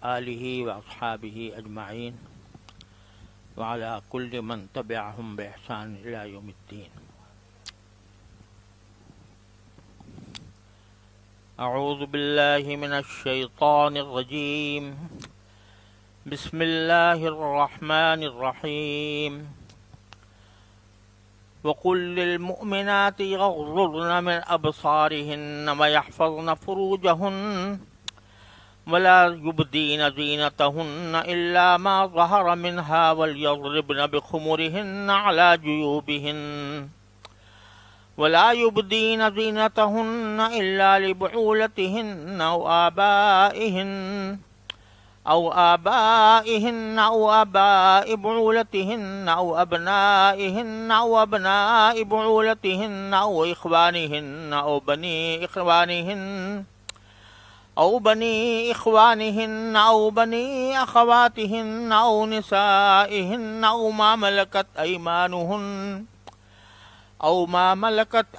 آلہ واصحابہ اجمعین وعلی کل من تبعہم بإحسان الی یوم الدین۔ اعوذ باللہ من الشیطان الرجیم، بسم اللہ الرحمن الرحیم۔ وقل للمؤمنات يغضضن من أبصارهن ويحفظن فروجهن ولا يبدين زينتهن إلا ما ظهر منها وليضربن بخمرهن على جيوبهن ولا يبدين زينتهن إلا لبعولتهن أو آبائهن أو آباء بعولتهن أو أبنائهن أو أبناء بعولتهن أو إخوانهن أو بني إخوانهن أو بني إخوانهن أو بني أخواتهن أو نسائهن أو ما ملكت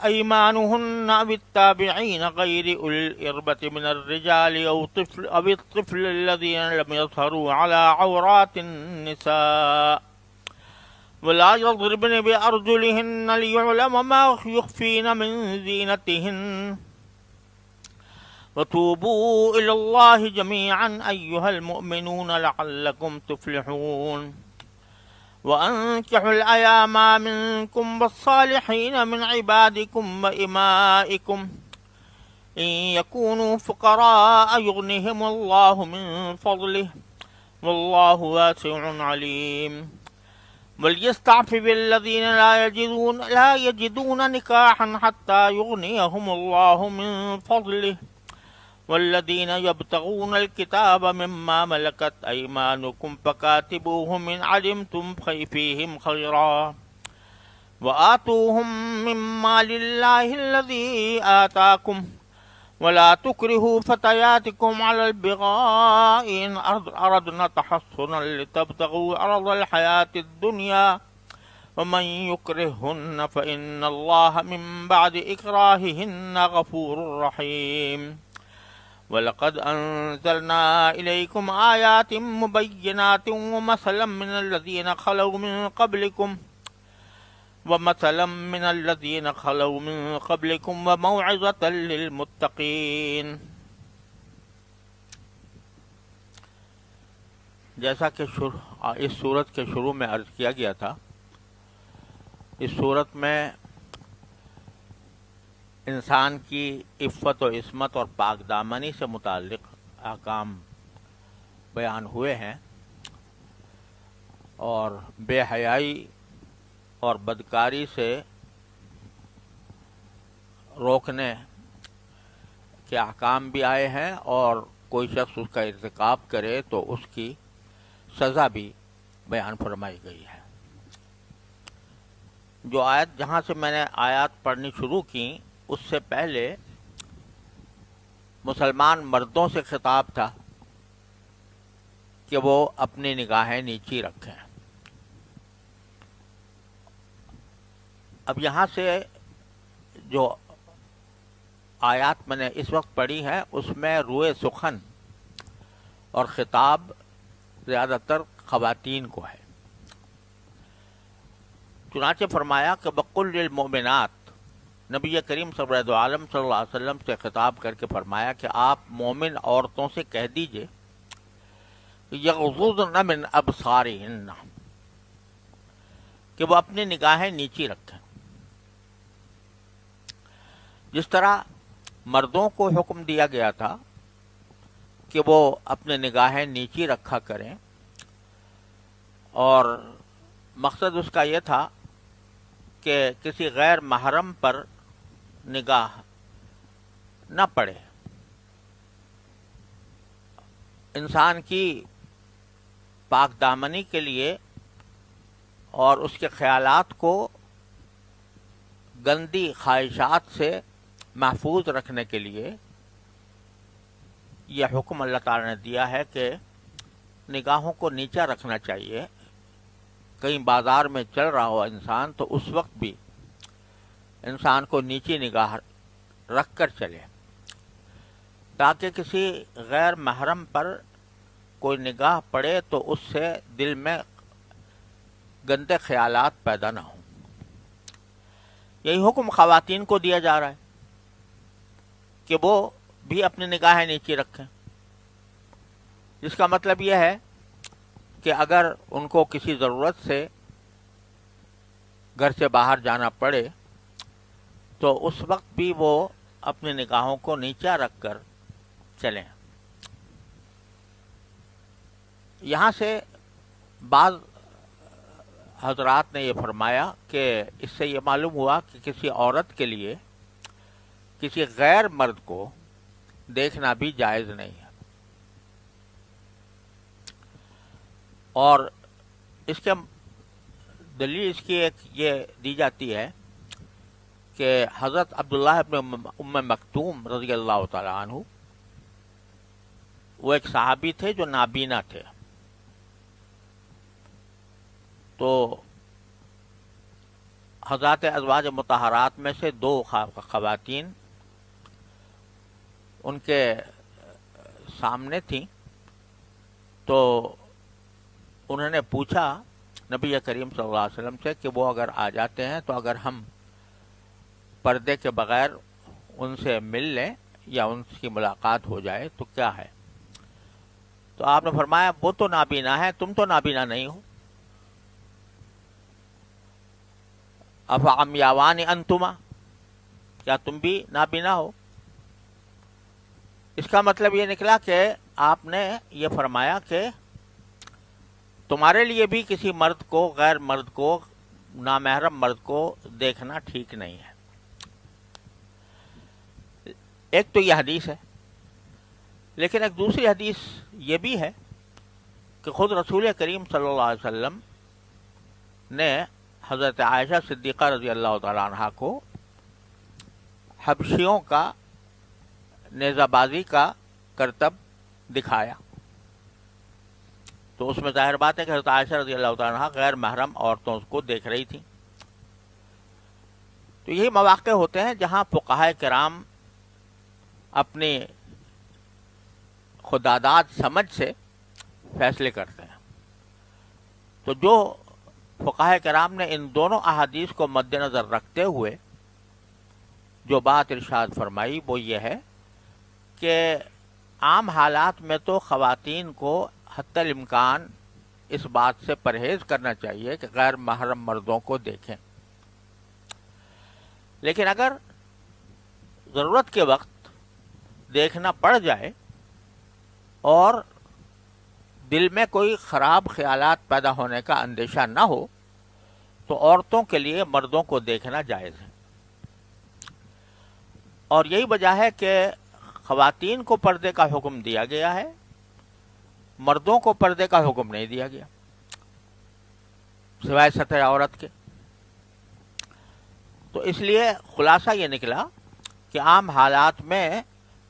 أيمانهن أو التابعين غير أولي الإربة من الرجال أو الطفل الذين لم يظهروا على عورات النساء ولا يضربن بأرجلهن ليعلم ما يخفين من زينتهن وتوبوا إلى الله جميعا أيها المؤمنون لعلكم تفلحون وأنكحوا الأيام منكم والصالحين من عبادكم وإمائكم إن يكونوا فقراء يغنهم الله من فضله والله واسع عليم وليستعفف الذين لا يجدون نكاحا حتى يغنيهم الله من فضله والذين يبتغون الكتاب مما ملكت أيمانكم فكاتبوهم إن علمتم فيهم خيرا وآتوهم مما لله الذي آتاكم ولا تكرهوا فتياتكم على البغاء إن أردنا تحصنا لتبتغوا عرض الحياة الدنيا ومن يكرههن فإن الله من بعد إكراههن غفور رحيم وَلَقَدْ أَنزَلْنَا إِلَيْكُمْ آيَاتٍ مُبَيِّنَاتٍ وَمَثَلًا مِّنَ الَّذِينَ خَلَوْا مِن قَبْلِكُمْ وَمَوْعِظَةً لِّلْمُتَّقِينَ۔ جیسا کہ اس سورت کے شروع میں عرض کیا گیا تھا، اس سورت میں انسان کی عفت و عصمت اور پاک دامنی سے متعلق احکام بیان ہوئے ہیں، اور بے حیائی اور بدکاری سے روکنے کے احکام بھی آئے ہیں، اور کوئی شخص اس کا ارتکاب کرے تو اس کی سزا بھی بیان فرمائی گئی ہے۔ جو آیت جہاں سے میں نے آیات پڑھنی شروع کی، اس سے پہلے مسلمان مردوں سے خطاب تھا کہ وہ اپنی نگاہیں نیچی رکھیں۔ اب یہاں سے جو آیات میں نے اس وقت پڑھی ہیں، اس میں روئے سخن اور خطاب زیادہ تر خواتین کو ہے۔ چنانچہ فرمایا کہ بقل للمؤمنات، نبی کریم سرورد عالم صلی اللہ علیہ وسلم سے خطاب کر کے فرمایا کہ آپ مومن عورتوں سے کہہ دیجئے یغضضن من ابصارہن، کہ وہ اپنی نگاہیں نیچی رکھیں۔ جس طرح مردوں کو حکم دیا گیا تھا کہ وہ اپنی نگاہیں نیچی رکھا کریں، اور مقصد اس کا یہ تھا کہ کسی غیر محرم پر نگاہ نہ پڑے، انسان کی پاک دامنی کے لیے اور اس کے خیالات کو گندی خواہشات سے محفوظ رکھنے کے لیے یہ حکم اللہ تعالی نے دیا ہے کہ نگاہوں کو نیچا رکھنا چاہیے۔ کہیں بازار میں چل رہا ہو انسان تو اس وقت بھی انسان کو نیچی نگاہ رکھ کر چلے، تاکہ کسی غیر محرم پر کوئی نگاہ پڑے تو اس سے دل میں گندے خیالات پیدا نہ ہوں۔ یہی حکم خواتین کو دیا جا رہا ہے کہ وہ بھی اپنی نگاہیں نیچی رکھیں، جس کا مطلب یہ ہے کہ اگر ان کو کسی ضرورت سے گھر سے باہر جانا پڑے تو اس وقت بھی وہ اپنی نگاہوں کو نیچا رکھ کر چلیں۔ یہاں سے بعض حضرات نے یہ فرمایا کہ اس سے یہ معلوم ہوا کہ کسی عورت کے لیے کسی غیر مرد کو دیکھنا بھی جائز نہیں ہے، اور اس کے دلیل اس کی ایک یہ دی جاتی ہے کہ حضرت عبداللہ ابن ام مکتوم رضی اللہ تعالی عنہ، وہ ایک صحابی تھے جو نابینا تھے، تو حضرات ازواج مطہرات میں سے دو خواتین ان کے سامنے تھیں، تو انہوں نے پوچھا نبی کریم صلی اللہ علیہ وسلم سے کہ وہ اگر آ جاتے ہیں تو اگر ہم پردے کے بغیر ان سے مل لیں یا ان کی ملاقات ہو جائے تو کیا ہے؟ تو آپ نے فرمایا وہ تو نابینا ہے، تم تو نابینا نہیں ہو۔ افعمیاوان انتما، کیا تم بھی نابینا ہو؟ اس کا مطلب یہ نکلا کہ آپ نے یہ فرمایا کہ تمہارے لیے بھی کسی مرد کو، غیر مرد کو، نامحرم مرد کو دیکھنا ٹھیک نہیں ہے۔ ایک تو یہ حدیث ہے، لیکن ایک دوسری حدیث یہ بھی ہے کہ خود رسول کریم صلی اللہ علیہ وسلم نے حضرت عائشہ صدیقہ رضی اللہ تعالیٰ عنہ کو حبشیوں کا نیزہ بازی کا کرتب دکھایا، تو اس میں ظاہر بات ہے کہ حضرت عائشہ رضی اللہ تعالیٰ عنہ غیر محرم عورتوں کو دیکھ رہی تھیں۔ تو یہی مواقع ہوتے ہیں جہاں فقہاء کرام اپنی خداداد سمجھ سے فیصلے کرتے ہیں۔ تو جو فقہاء کرام نے ان دونوں احادیث کو مد نظر رکھتے ہوئے جو بات ارشاد فرمائی وہ یہ ہے کہ عام حالات میں تو خواتین کو حتی الامکان اس بات سے پرہیز کرنا چاہیے کہ غیر محرم مردوں کو دیکھیں، لیکن اگر ضرورت کے وقت دیکھنا پڑ جائے اور دل میں کوئی خراب خیالات پیدا ہونے کا اندیشہ نہ ہو تو عورتوں کے لیے مردوں کو دیکھنا جائز ہے۔ اور یہی وجہ ہے کہ خواتین کو پردے کا حکم دیا گیا ہے، مردوں کو پردے کا حکم نہیں دیا گیا سوائے سطح عورت کے۔ تو اس لیے خلاصہ یہ نکلا کہ عام حالات میں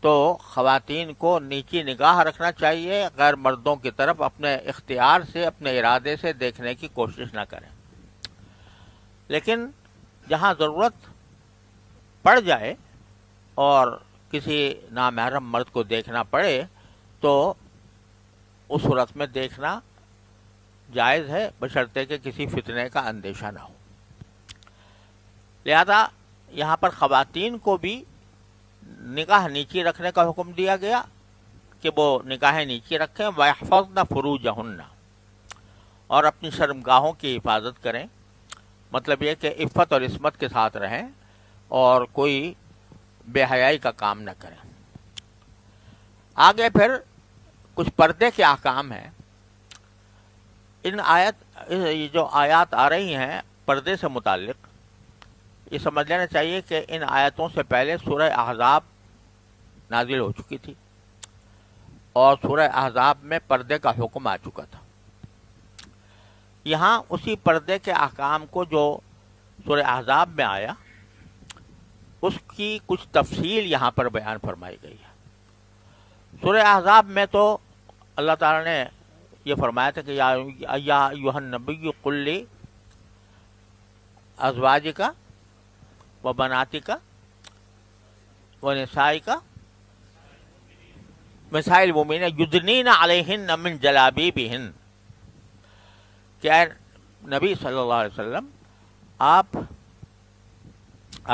تو خواتین کو نیچی نگاہ رکھنا چاہیے، غیر مردوں کی طرف اپنے اختیار سے، اپنے ارادے سے دیکھنے کی کوشش نہ کریں، لیکن جہاں ضرورت پڑ جائے اور کسی نامحرم مرد کو دیکھنا پڑے تو اس صورت میں دیکھنا جائز ہے، بشرطے کہ کسی فتنے کا اندیشہ نہ ہو۔ لہذا یہاں پر خواتین کو بھی نگاہ نیچی رکھنے کا حکم دیا گیا کہ وہ نگاہیں نیچی رکھیں، وَيَحْفَظْنَ فُرُوجَهُنَّ، اور اپنی شرمگاہوں کی حفاظت کریں، مطلب یہ کہ عفت اور عصمت کے ساتھ رہیں اور کوئی بے حیائی کا کام نہ کریں۔ آگے پھر کچھ پردے کے احکام ہیں۔ یہ جو آیات آ رہی ہیں پردے سے متعلق، یہ سمجھ لینا چاہیے کہ ان آیتوں سے پہلے سورہ احزاب نازل ہو چکی تھی اور سورہ احزاب میں پردے کا حکم آ چکا تھا۔ یہاں اسی پردے کے احکام کو جو سورہ احزاب میں آیا اس کی کچھ تفصیل یہاں پر بیان فرمائی گئی ہے۔ سورہ احزاب میں تو اللہ تعالیٰ نے یہ فرمایا تھا کہ یا ایھا النبی قل لی ازواجک و بناتک و نسائک مسائل مومنین یدنین علیہن من جلابیبہن، کہ اے نبی صلی اللہ علیہ وسلم آپ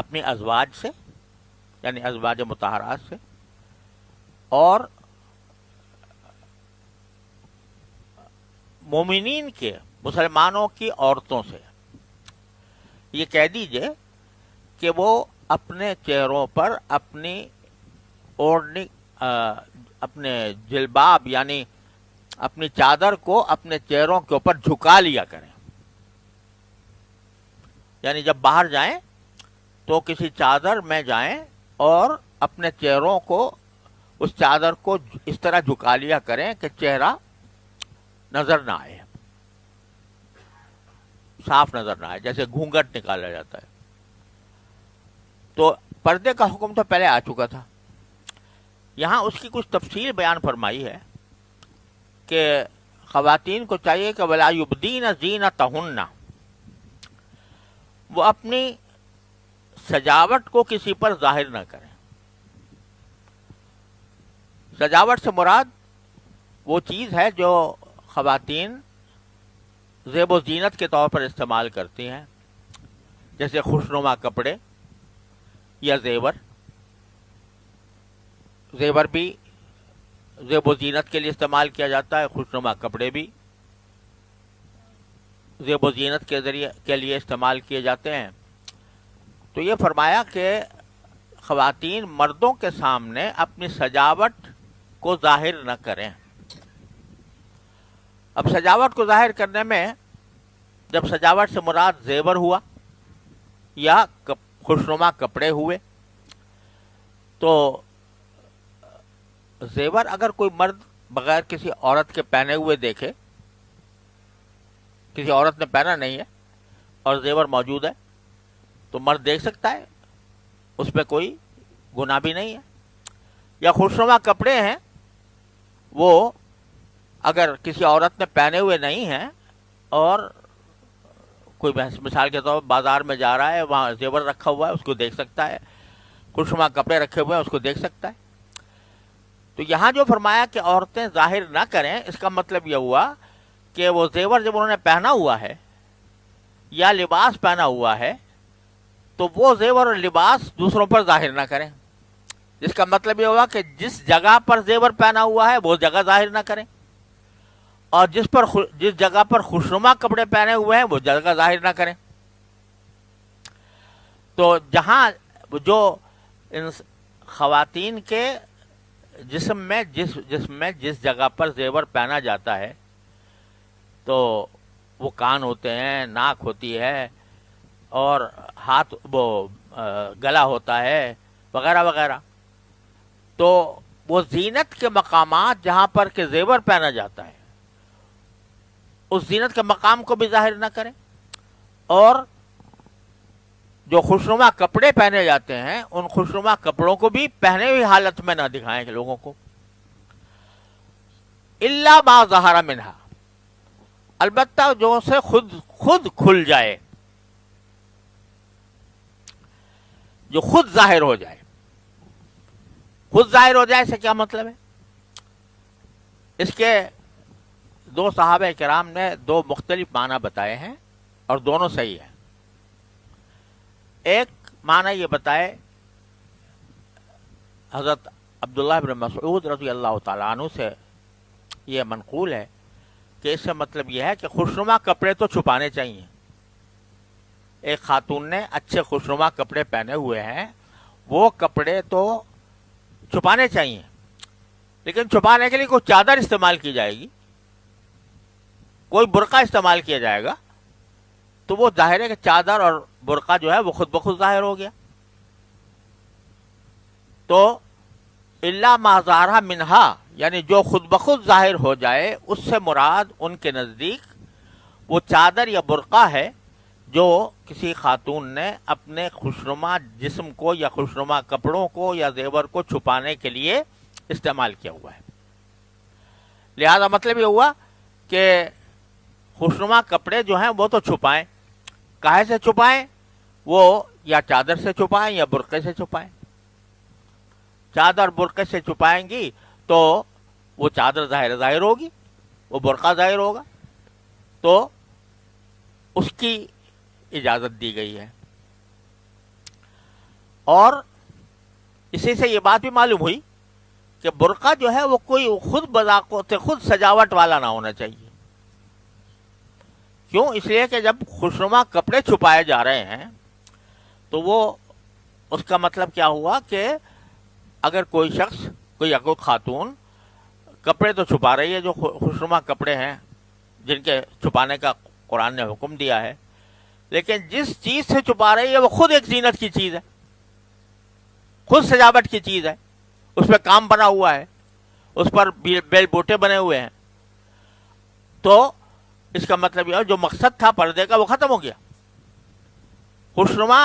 اپنی ازواج سے یعنی ازواج مطہرات سے اور مومنین کے مسلمانوں کی عورتوں سے یہ کہہ دیجئے کہ وہ اپنے چہروں پر اپنی اوڑھنی اپنے جلباب یعنی اپنی چادر کو اپنے چہروں کے اوپر جھکا لیا کریں. یعنی جب باہر جائیں تو کسی چادر میں جائیں اور اپنے چہروں کو اس چادر کو اس طرح جھکا لیا کریں کہ چہرہ نظر نہ آئے، صاف نظر نہ آئے، جیسے گھونگھٹ نکالا جاتا ہے. تو پردے کا حکم تو پہلے آ چکا تھا. یہاں اس کی کچھ تفصیل بیان فرمائی ہے کہ خواتین کو چاہیے کہ وَلَا يُبْدِينَ زِينَتَهُنَّ، وہ اپنی سجاوٹ کو کسی پر ظاہر نہ کریں. سجاوٹ سے مراد وہ چیز ہے جو خواتین زیب و زینت کے طور پر استعمال کرتی ہیں، جیسے خوشنما کپڑے یا زیور. زیور بھی زیب و زینت کے لیے استعمال کیا جاتا ہے، خوشنما کپڑے بھی زیب و زینت کے ذریعے کے لیے استعمال کیے جاتے ہیں. تو یہ فرمایا کہ خواتین مردوں کے سامنے اپنی سجاوٹ کو ظاہر نہ کریں. اب سجاوٹ کو ظاہر کرنے میں جب سجاوٹ سے مراد زیور ہوا یا خوشنما کپڑے ہوئے، تو زیور اگر کوئی مرد بغیر کسی عورت کے پہنے ہوئے دیکھے، کسی عورت نے پہنا نہیں ہے اور زیور موجود ہے، تو مرد دیکھ سکتا ہے، اس میں کوئی گناہ بھی نہیں ہے. یا خوشنما کپڑے ہیں، وہ اگر کسی عورت نے پہنے ہوئے نہیں ہیں اور کوئی مثال کے طور پر بازار میں جا رہا ہے، وہاں زیور رکھا ہوا ہے، اس کو دیکھ سکتا ہے، خوشنما کپڑے رکھے ہوئے ہیں، اس کو دیکھ سکتا ہے. تو یہاں جو فرمایا کہ عورتیں ظاہر نہ کریں، اس کا مطلب یہ ہوا کہ وہ زیور جب انہوں نے پہنا ہوا ہے یا لباس پہنا ہوا ہے تو وہ زیور اور لباس دوسروں پر ظاہر نہ کریں. جس کا مطلب یہ ہوا کہ جس جگہ پر زیور پہنا ہوا ہے وہ جگہ ظاہر نہ کریں، اور جس جگہ پر خوشنما کپڑے پہنے ہوئے ہیں وہ جگہ ظاہر نہ کریں. تو جہاں جو ان خواتین کے جسم میں جس جگہ پر زیور پہنا جاتا ہے، تو وہ کان ہوتے ہیں، ناک ہوتی ہے، اور ہاتھ وہ گلا ہوتا ہے، وغیرہ وغیرہ. تو وہ زینت کے مقامات جہاں پر کہ زیور پہنا جاتا ہے، اس زینت کے مقام کو بھی ظاہر نہ کریں، اور جو خوشنما کپڑے پہنے جاتے ہیں ان خوشنما کپڑوں کو بھی پہنے ہوئی حالت میں نہ دکھائیں کہ لوگوں کو. الا ما ظہر منہا، البتہ جو سے خود کھل جائے، جو خود ظاہر ہو جائے. خود ظاہر ہو جائے سے کیا مطلب ہے؟ اس کے دو صحابہ کرام نے دو مختلف معنی بتائے ہیں اور دونوں صحیح ہیں. ایک معنی یہ بتائے حضرت عبداللہ بن مسعود رضی اللہ تعالیٰ عنہ سے، یہ منقول ہے کہ اس سے مطلب یہ ہے کہ خوشنما کپڑے تو چھپانے چاہیے. ایک خاتون نے اچھے خوشنما کپڑے پہنے ہوئے ہیں، وہ کپڑے تو چھپانے چاہیے، لیکن چھپانے کے لیے کوئی چادر استعمال کی جائے گی، کوئی برقع استعمال کیا جائے گا، تو وہ ظاہر ہے کہ چادر اور برقع جو ہے وہ خود بخود ظاہر ہو گیا. تو الا ما ظہر منہا، یعنی جو خود بخود ظاہر ہو جائے، اس سے مراد ان کے نزدیک وہ چادر یا برقع ہے جو کسی خاتون نے اپنے خوشنما جسم کو یا خوشنما کپڑوں کو یا زیور کو چھپانے کے لیے استعمال کیا ہوا ہے. لہذا مطلب یہ ہوا کہ خوشنما کپڑے جو ہیں وہ تو چھپائیں. کاہے سے چھپائیں؟ وہ یا چادر سے چھپائیں یا برقعے سے چھپائیں. چادر برقعے سے چھپائیں گی تو وہ چادر ظاہر ہوگی، وہ برقع ظاہر ہوگا، تو اس کی اجازت دی گئی ہے۔ اور اسی سے یہ بات بھی معلوم ہوئی کہ برقع جو ہے وہ کوئی خود بذات خود سجاوٹ والا نہ ہونا چاہیے۔ کیوں؟ اس لیے کہ جب خوشنما کپڑے چھپائے جا رہے ہیں تو وہ اس کا مطلب کیا ہوا کہ اگر کوئی شخص کوئی خاتون کپڑے تو چھپا رہی ہے جو خوشنما کپڑے ہیں جن کے چھپانے کا قرآن نے حکم دیا ہے، لیکن جس چیز سے چھپا رہی ہے وہ خود ایک زینت کی چیز ہے، خود سجاوٹ کی چیز ہے، اس پہ کام بنا ہوا ہے، اس پر بیل بوٹے بنے ہوئے ہیں، تو اس کا مطلب یہ ہے جو مقصد تھا پردے کا وہ ختم ہو گیا۔ خوشنما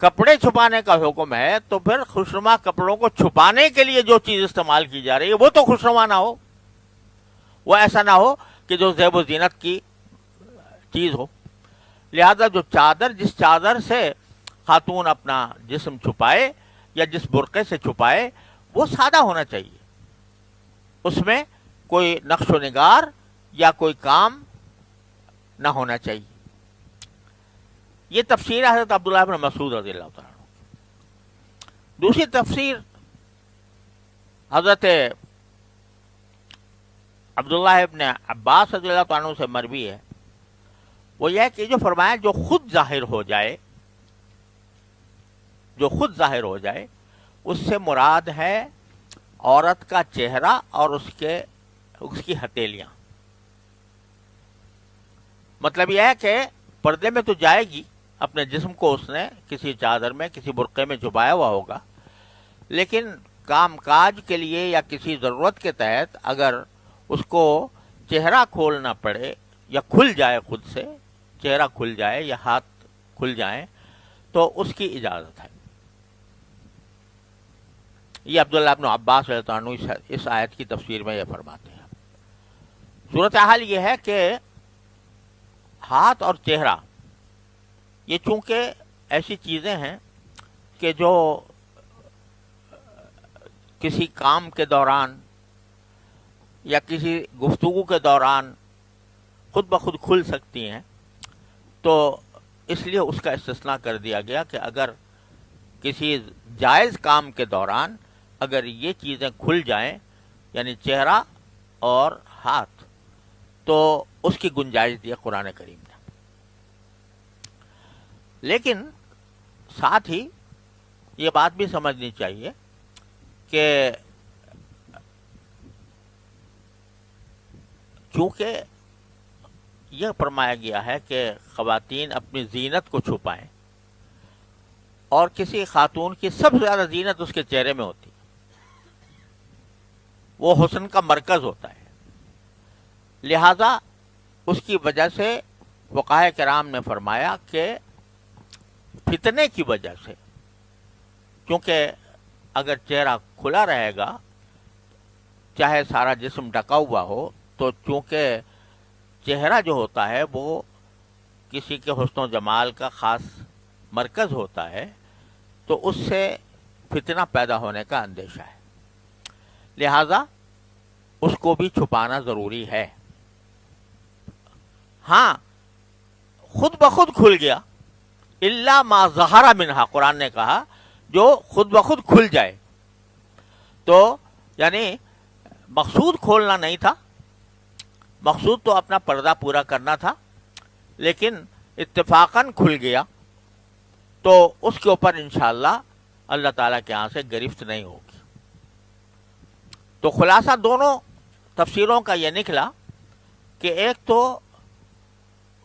کپڑے چھپانے کا حکم ہے تو پھر خوشنما کپڑوں کو چھپانے کے لیے جو چیز استعمال کی جا رہی ہے وہ تو خوشنما نہ ہو، وہ ایسا نہ ہو کہ جو زیب و زینت کی چیز ہو۔ لہذا جو چادر، جس چادر سے خاتون اپنا جسم چھپائے یا جس برقعے سے چھپائے وہ سادہ ہونا چاہیے، اس میں کوئی نقش و نگار یا کوئی کام نہ ہونا چاہیے۔ یہ تفسیر ہے حضرت عبداللہ بن مسعود رضی اللہ تعالیٰ عنہ۔ دوسری تفسیر حضرت عبداللہ ابن عباس رضی اللہ تعالیٰ عنہ سے مروی ہے، وہ یہ ہے کہ جو فرمایا جو خود ظاہر ہو جائے، جو خود ظاہر ہو جائے، اس سے مراد ہے عورت کا چہرہ اور اس کی ہتھیلیاں۔ مطلب یہ ہے کہ پردے میں تو جائے گی، اپنے جسم کو اس نے کسی چادر میں کسی برقعے میں چھپایا ہوا ہوگا، لیکن کام کاج کے لیے یا کسی ضرورت کے تحت اگر اس کو چہرہ کھولنا پڑے یا کھل جائے، خود سے چہرہ کھل جائے یا ہاتھ کھل جائیں تو اس کی اجازت ہے۔ یہ عبداللہ بن عباس رضی اللہ عنہ اس آیت کی تفسیر میں یہ فرماتے ہیں۔ صورتحال یہ ہے کہ ہاتھ اور چہرہ یہ چونکہ ایسی چیزیں ہیں کہ جو کسی کام کے دوران یا کسی گفتگو کے دوران خود بخود کھل سکتی ہیں، تو اس لیے اس کا استثناء کر دیا گیا کہ اگر کسی جائز کام کے دوران اگر یہ چیزیں کھل جائیں، یعنی چہرہ اور ہاتھ، تو اس کی گنجائش دی ہے قرآن کریم نے۔ لیکن ساتھ ہی یہ بات بھی سمجھنی چاہیے کہ چونکہ یہ فرمایا گیا ہے کہ خواتین اپنی زینت کو چھپائیں، اور کسی خاتون کی سب سے زیادہ زینت اس کے چہرے میں ہوتی ہے، وہ حسن کا مرکز ہوتا ہے، لہذا اس کی وجہ سے فقہاء کرام نے فرمایا کہ فتنے کی وجہ سے، کیونکہ اگر چہرہ کھلا رہے گا چاہے سارا جسم ڈھکا ہوا ہو، تو چونکہ چہرہ جو ہوتا ہے وہ کسی کے حسن و جمال کا خاص مرکز ہوتا ہے، تو اس سے فتنہ پیدا ہونے کا اندیشہ ہے، لہذا اس کو بھی چھپانا ضروری ہے۔ ہاں خود بخود کھل گیا، الا ما ظہر منہا، قرآن نے کہا جو خود بخود کھل جائے، تو یعنی مقصود کھولنا نہیں تھا، مقصود تو اپنا پردہ پورا کرنا تھا، لیکن اتفاقاً کھل گیا تو اس کے اوپر انشاءاللہ اللہ تعالیٰ کے ہاں سے گرفت نہیں ہوگی۔ تو خلاصہ دونوں تفسیروں کا یہ نکلا کہ ایک تو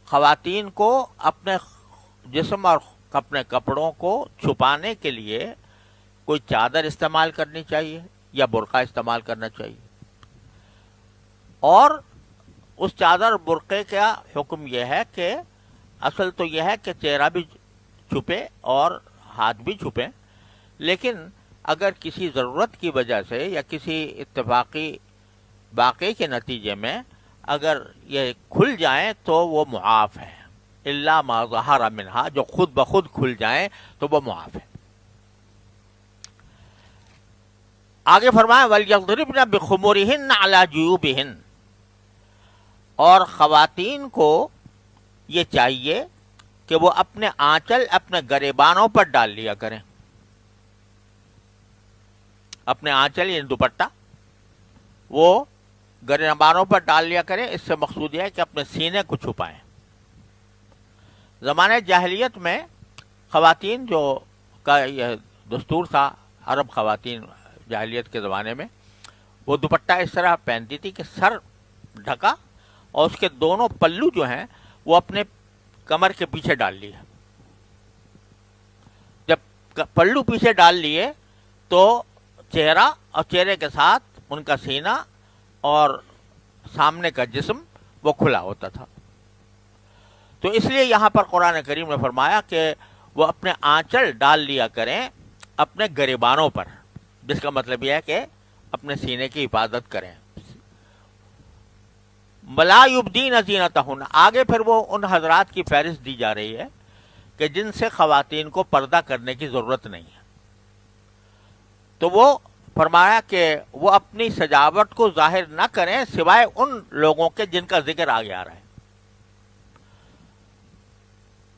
خواتین کو اپنے جسم اور اپنے کپڑوں کو چھپانے کے لیے کوئی چادر استعمال کرنی چاہیے یا برقع استعمال کرنا چاہیے، اور اس چادر برقعے کا حکم یہ ہے کہ اصل تو یہ ہے کہ چہرہ بھی چھپے اور ہاتھ بھی چھپیں، لیکن اگر کسی ضرورت کی وجہ سے یا کسی اتفاقی واقعے کے نتیجے میں اگر یہ کھل جائیں تو وہ معاف ہے، الا ما ظہر منہا، جو خود بخود کھل جائیں تو وہ معاف ہے۔ آگے فرمایا وَلْيَضْرِبْنَ بِخُمُرِهِنَّ عَلَى جُيُوبِهِنَّ، اور خواتین کو یہ چاہیے کہ وہ اپنے آنچل اپنے گریبانوں پر ڈال لیا کریں. اپنے آنچل یعنی دوپٹہ وہ گریبانوں پر ڈال لیا کریں. اس سے مقصود یہ ہے کہ اپنے سینے کو چھپائیں. زمانہ جاہلیت میں خواتین جو کا یہ دستور تھا، عرب خواتین جاہلیت کے زمانے میں وہ دوپٹہ اس طرح پہنتی تھی کہ سر ڈھکا اور اس کے دونوں پلو جو ہیں وہ اپنے کمر کے پیچھے ڈال لیے. جب پلو پیچھے ڈال لیے تو چہرہ اور چہرے کے ساتھ ان کا سینہ اور سامنے کا جسم وہ کھلا ہوتا تھا. تو اس لیے یہاں پر قرآن کریم نے فرمایا کہ وہ اپنے آنچل ڈال لیا کریں اپنے گریبانوں پر، جس کا مطلب یہ ہے کہ اپنے سینے کی حفاظت کریں. وَلَا يُبْدِينَ زِينَتَهُنَّ، آگے پھر وہ ان حضرات کی فہرست دی جا رہی ہے کہ جن سے خواتین کو پردہ کرنے کی ضرورت نہیں ہے. تو وہ فرمایا کہ وہ اپنی سجاوٹ کو ظاہر نہ کریں سوائے ان لوگوں کے جن کا ذکر آگے آ رہا ہے.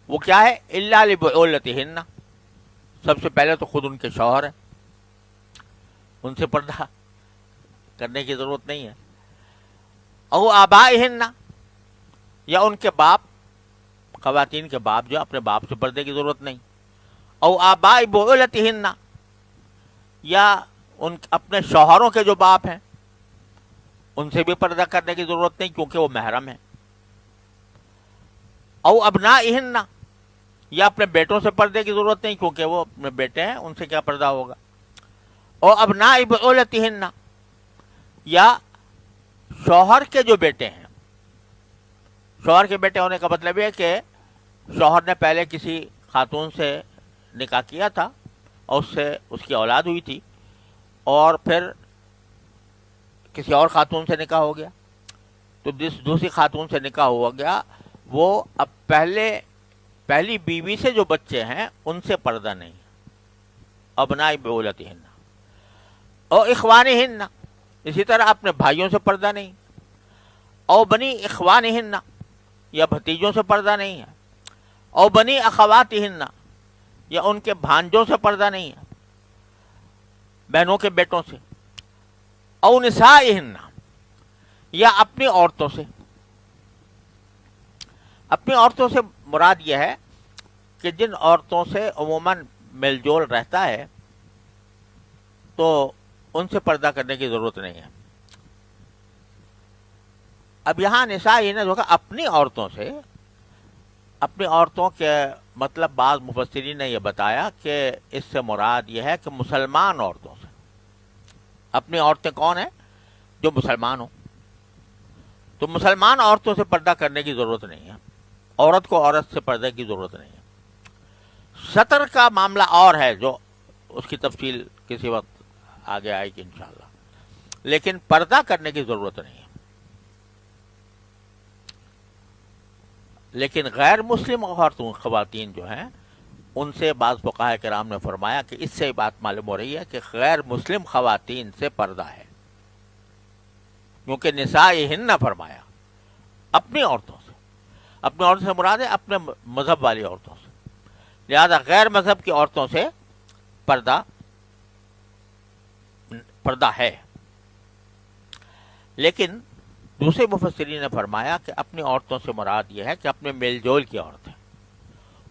وہ کیا ہے؟ إِلَّا لِبُعُولَتِهِنَّ، سب سے پہلے تو خود ان کے شوہر ہیں، ان سے پردہ کرنے کی ضرورت نہیں ہے. او آبائہن، یا ان کے باپ، خواتین کے باپ جو اپنے باپ سے پردے کی ضرورت نہیں. او آبائی بعولتہن، یا ان اپنے شوہروں کے جو باپ ہیں ان سے بھی پردہ کرنے کی ضرورت نہیں کیونکہ وہ محرم ہیں. او ابنائہن، یا اپنے بیٹوں سے پردے کی ضرورت نہیں کیونکہ وہ اپنے بیٹے ہیں، ان سے کیا پردہ ہوگا. او ابناء بعولتہن، یا شوہر کے جو بیٹے ہیں. شوہر کے بیٹے ہونے کا مطلب یہ ہے کہ شوہر نے پہلے کسی خاتون سے نکاح کیا تھا اور اس سے اس کی اولاد ہوئی تھی، اور پھر کسی اور خاتون سے نکاح ہو گیا، تو جس دوسری خاتون سے نکاح ہوا گیا وہ اب پہلی بیوی سے جو بچے ہیں ان سے پردہ نہیں. ابناء بعولتہن. او اخوانہن، اسی طرح اپنے بھائیوں سے پردہ نہیں. او بنی اخوانہن، یا بھتیجوں سے پردہ نہیں ہے. او بنی اخواتہن، یا ان کے بھانجوں سے پردہ نہیں ہے، بہنوں کے بیٹوں سے. او نسائہن، یا اپنی عورتوں سے. اپنی عورتوں سے مراد یہ ہے کہ جن عورتوں سے عموماً میل جول رہتا ہے تو ان سے پردہ کرنے کی ضرورت نہیں ہے. اب یہاں نسائہن جو ہے اپنی عورتوں سے، اپنی عورتوں کے مطلب بعض مفسرین نے یہ بتایا کہ اس سے مراد یہ ہے کہ مسلمان عورتوں سے. اپنی عورتیں کون ہیں؟ جو مسلمان ہوں. تو مسلمان عورتوں سے پردہ کرنے کی ضرورت نہیں ہے. عورت کو عورت سے پردے کی ضرورت نہیں ہے. سطر کا معاملہ اور ہے جو اس کی تفصیل کسی وقت آگے آئے گی انشاءاللہ، لیکن پردہ کرنے کی ضرورت نہیں ہے. لیکن غیر مسلم خواتین جو ہیں ان سے بعض فقہاء کرام نے فرمایا کہ اس سے بات معلوم ہو رہی ہے کہ غیر مسلم خواتین سے پردہ ہے، کیونکہ نسائہن نہ فرمایا. اپنی عورتوں سے، اپنی عورتوں سے مراد ہے اپنے مذہب والی عورتوں سے. لہذا غیر مذہب کی عورتوں سے پردہ ہے. لیکن دوسرے مفسرین نے فرمایا کہ اپنی عورتوں سے مراد یہ ہے کہ اپنے میل جول کی عورتیں،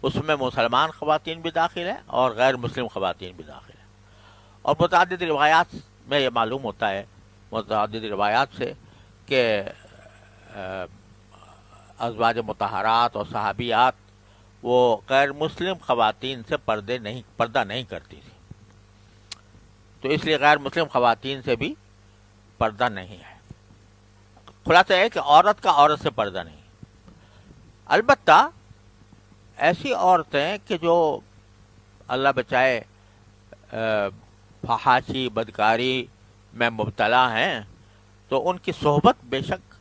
اس میں مسلمان خواتین بھی داخل ہیں اور غیر مسلم خواتین بھی داخل ہیں. اور متعدد روایات میں یہ معلوم ہوتا ہے، متعدد روایات سے، کہ ازواج مطہرات اور صحابیات وہ غیر مسلم خواتین سے پردہ نہیں کرتی تھی. تو اس لیے غیر مسلم خواتین سے بھی پردہ نہیں ہے. خلاصہ ہے کہ عورت کا عورت سے پردہ نہیں. البتہ ایسی عورتیں کہ جو اللہ بچائے فحاشی بدکاری میں مبتلا ہیں، تو ان کی صحبت بے شک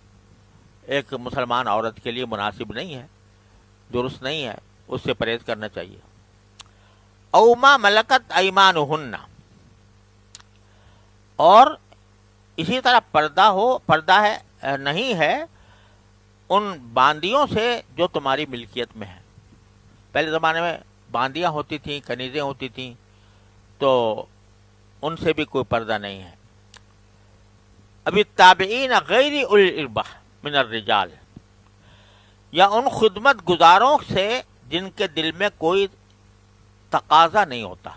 ایک مسلمان عورت کے لیے مناسب نہیں ہے، درست نہیں ہے، اس سے پرہیز کرنا چاہیے. او ما ملکت ایمانہن، اور اسی طرح پردہ ہے نہیں ہے ان باندیوں سے جو تمہاری ملکیت میں ہیں. پہلے زمانے میں باندیاں ہوتی تھیں، کنیزیں ہوتی تھیں، تو ان سے بھی کوئی پردہ نہیں ہے. ابھی تابعین غیر اولی الاربہ من الرجال، یا ان خدمت گزاروں سے جن کے دل میں کوئی تقاضا نہیں ہوتا.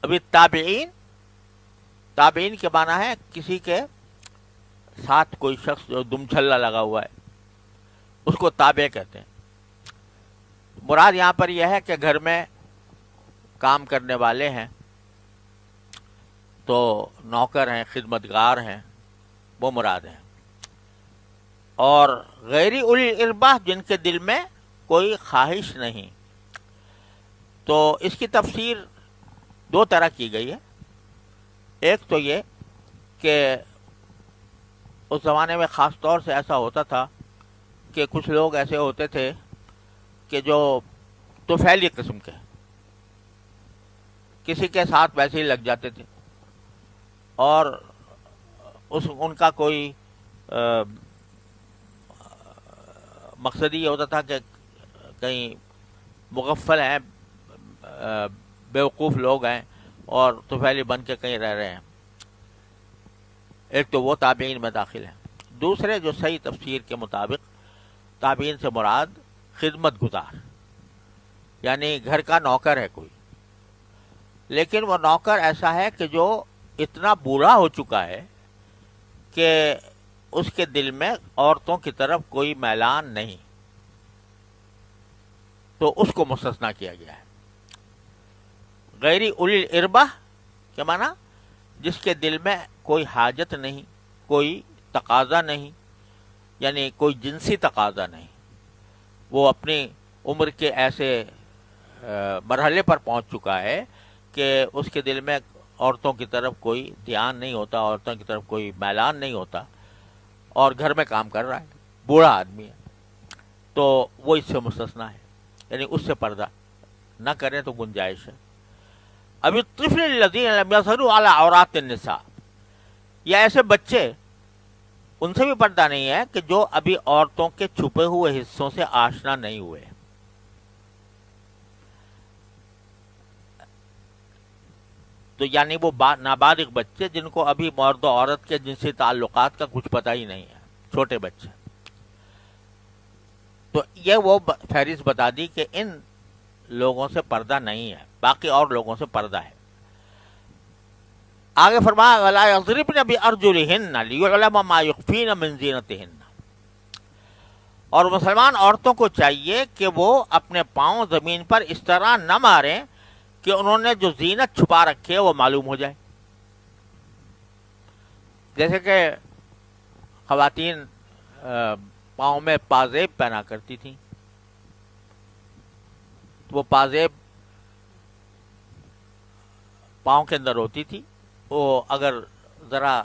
ابھی تابعین کے معنی ہے کسی کے ساتھ کوئی شخص جو دم چھلا لگا ہوا ہے اس کو تابع کہتے ہیں. مراد یہاں پر یہ ہے کہ گھر میں کام کرنے والے ہیں تو نوکر ہیں، خدمتگار ہیں، وہ مراد ہیں. اور غیر اولی الاربہ جن کے دل میں کوئی خواہش نہیں. تو اس کی تفسیر دو طرح کی گئی ہے. ایک تو یہ کہ اس زمانے میں خاص طور سے ایسا ہوتا تھا کہ کچھ لوگ ایسے ہوتے تھے کہ جو طفیلی قسم کے کسی کے ساتھ ویسے ہی لگ جاتے تھے، اور ان کا کوئی مقصد یہ ہوتا تھا کہ کہیں مغفل ہیں، بیوقوف لوگ ہیں اور طفیلی بن کے کہیں رہ رہے ہیں. ایک تو وہ تابعین میں داخل ہیں. دوسرے جو صحیح تفسیر کے مطابق تابعین سے مراد خدمت گزار، یعنی گھر کا نوکر ہے کوئی، لیکن وہ نوکر ایسا ہے کہ جو اتنا بوڑھا ہو چکا ہے کہ اس کے دل میں عورتوں کی طرف کوئی میلان نہیں، تو اس کو مستثنیٰ کیا گیا ہے. غیر اولی الاربہ کیا معنی؟ جس کے دل میں کوئی حاجت نہیں، کوئی تقاضا نہیں، یعنی کوئی جنسی تقاضا نہیں. وہ اپنی عمر کے ایسے مرحلے پر پہنچ چکا ہے کہ اس کے دل میں عورتوں کی طرف کوئی دھیان نہیں ہوتا، عورتوں کی طرف کوئی میلان نہیں ہوتا، اور گھر میں کام کر رہا ہے، بوڑھا آدمی ہے، تو وہ اس سے مستثنیٰ ہے، یعنی اس سے پردہ نہ کریں تو گنجائش ہے. ابھی الطفل الذین لم یظہروا علی عورات النساء، یا ایسے بچے، ان سے بھی پردہ نہیں ہے کہ جو ابھی عورتوں کے چھپے ہوئے حصوں سے آشنا نہیں ہوئے. تو یعنی وہ نابالغ بچے جن کو ابھی مرد و عورت کے جنسی تعلقات کا کچھ پتہ ہی نہیں ہے، چھوٹے بچے. تو یہ وہ فہرست بتا دی کہ ان لوگوں سے پردہ نہیں ہے، باقی اور لوگوں سے پردہ ہے. آگے فرمایا وَلَا يَضْرِبْنَ بِأَرْجُلِهِنَّ لِيُعْلَمَ مَا يُخْفِينَ مِنْ زِينَتِهِنَّ، اور مسلمان عورتوں کو چاہیے کہ وہ اپنے پاؤں زمین پر اس طرح نہ ماریں کہ انہوں نے جو زینت چھپا رکھی ہے وہ معلوم ہو جائے. جیسے کہ خواتین پاؤں میں پازیب پہنا کرتی تھیں، وہ پازیب پاؤں کے اندر ہوتی تھی، وہ اگر ذرا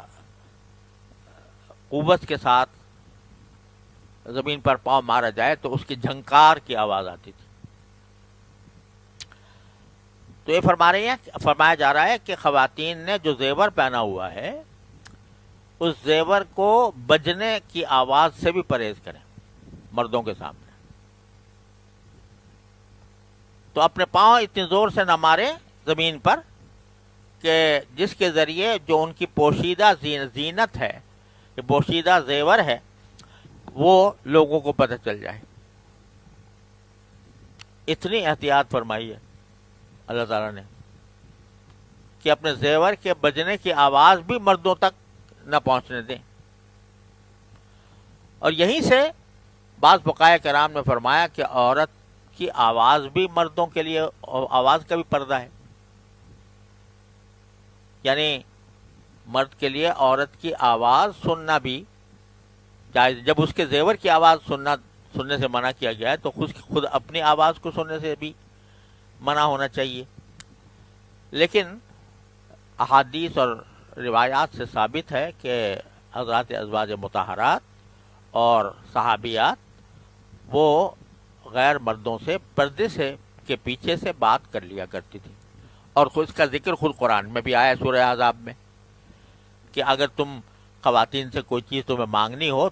قوت کے ساتھ زمین پر پاؤں مارا جائے تو اس کی جھنکار کی آواز آتی تھی. تو یہ فرمایا جا رہا ہے کہ خواتین نے جو زیور پہنا ہوا ہے اس زیور کو بجنے کی آواز سے بھی پرہیز کریں مردوں کے سامنے. تو اپنے پاؤں اتنی زور سے نہ ماریں زمین پر کہ جس کے ذریعے جو ان کی پوشیدہ زینت ہے، یہ پوشیدہ زیور ہے، وہ لوگوں کو پتہ چل جائے. اتنی احتیاط فرمائی ہے اللہ تعالیٰ نے کہ اپنے زیور کے بجنے کی آواز بھی مردوں تک نہ پہنچنے دیں. اور یہیں سے بعض فقہاء کرام نے فرمایا کہ عورت کی آواز بھی مردوں کے لیے آواز کا بھی پردہ ہے، یعنی مرد کے لیے عورت کی آواز سننا بھی جائز. جب اس کے زیور کی آواز سننے سے منع کیا گیا ہے تو خود اپنی آواز کو سننے سے بھی منع ہونا چاہیے. لیکن احادیث اور روایات سے ثابت ہے کہ حضرات ازواج مطہرات اور صحابیات وہ غیر مردوں سے پردے سے کے پیچھے سے بات کر لیا کرتی تھی، اور اس کا ذکر خود قرآن میں بھی آیا ہے سورہ احزاب میں کہ اگر تم خواتین سے کوئی چیز تمہیں مانگنی ہو